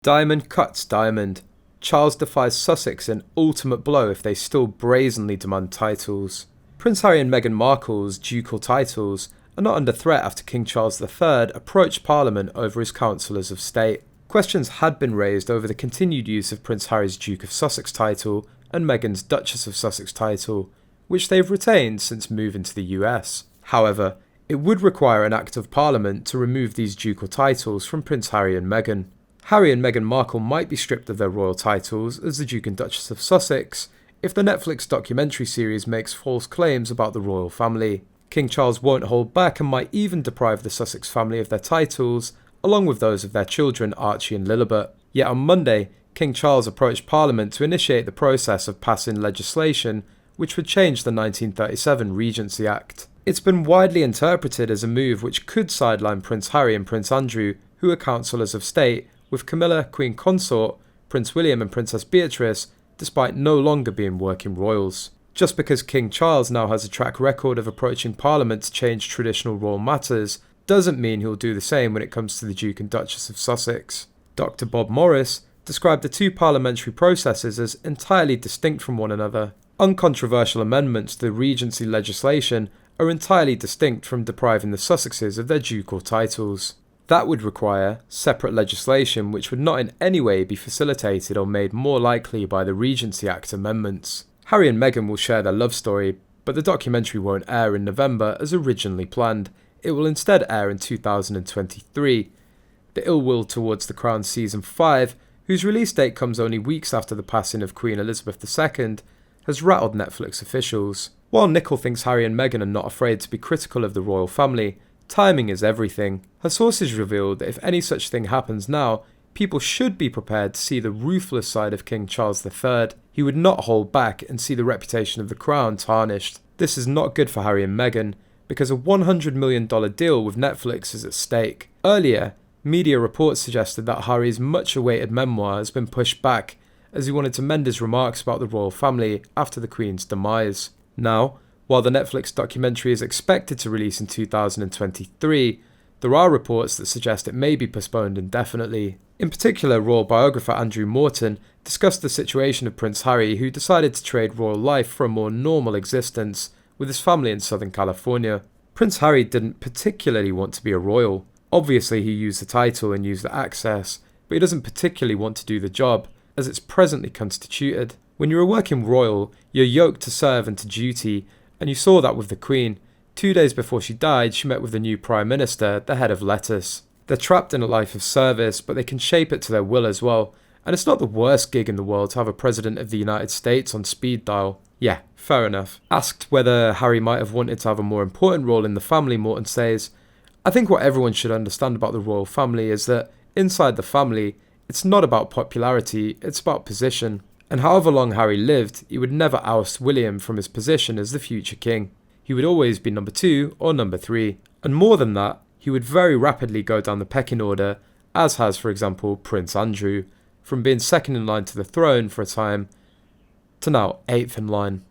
Diamond cuts diamond. Charles defies Sussex in ultimate blow if they still brazenly demand titles. Prince Harry and Meghan Markle's ducal titles are not under threat after King Charles III approached Parliament over his councillors of state. Questions had been raised over the continued use of Prince Harry's Duke of Sussex title and Meghan's Duchess of Sussex title, which they've retained since moving to the US. However, it would require an Act of Parliament to remove these ducal titles from Prince Harry and Meghan. Harry and Meghan Markle might be stripped of their royal titles as the Duke and Duchess of Sussex if the Netflix documentary series makes false claims about the royal family. King Charles won't hold back and might even deprive the Sussex family of their titles, along with those of their children Archie and Lilibet. Yet on Monday, King Charles approached Parliament to initiate the process of passing legislation which would change the 1937 Regency Act. It's been widely interpreted as a move which could sideline Prince Harry and Prince Andrew, who are councillors of state, with Camilla, Queen Consort, Prince William and Princess Beatrice, despite no longer being working royals. Just because King Charles now has a track record of approaching Parliament to change traditional royal matters, doesn't mean he'll do the same when it comes to the Duke and Duchess of Sussex. Dr. Bob Morris described the two parliamentary processes as entirely distinct from one another. Uncontroversial amendments to the Regency legislation are entirely distinct from depriving the Sussexes of their ducal titles. That would require separate legislation which would not in any way be facilitated or made more likely by the Regency Act amendments. Harry and Meghan will share their love story, but the documentary won't air in November as originally planned. It will instead air in 2023. The Ill Will Towards the Crown Season 5, whose release date comes only weeks after the passing of Queen Elizabeth II, has rattled Netflix officials. While Nicole thinks Harry and Meghan are not afraid to be critical of the royal family, timing is everything. Her sources revealed that if any such thing happens now, people should be prepared to see the ruthless side of King Charles III. He would not hold back and see the reputation of the crown tarnished. This is not good for Harry and Meghan, because a $100 million deal with Netflix is at stake. Earlier, media reports suggested that Harry's much-awaited memoir has been pushed back, as he wanted to mend his remarks about the royal family after the Queen's demise. Now, while the Netflix documentary is expected to release in 2023, there are reports that suggest it may be postponed indefinitely. In particular, royal biographer Andrew Morton discussed the situation of Prince Harry, who decided to trade royal life for a more normal existence with his family in Southern California. Prince Harry didn't particularly want to be a royal. Obviously, he used the title and used the access, but he doesn't particularly want to do the job, as it's presently constituted. When you're a working royal, you're yoked to serve and to duty, and you saw that with the Queen. 2 days before she died, she met with the new Prime Minister, the head of lettuce. They're trapped in a life of service, but they can shape it to their will as well. And it's not the worst gig in the world to have a President of the United States on speed dial. Yeah, fair enough. Asked whether Harry might have wanted to have a more important role in the family, Morton says, "I think what everyone should understand about the royal family is that, inside the family, it's not about popularity, it's about position. And however long Harry lived, he would never oust William from his position as the future king. He would always be number 2 or number 3. And more than that, he would very rapidly go down the pecking order, as has, for example, Prince Andrew, from being second in line to the throne for a time, to now 8th in line."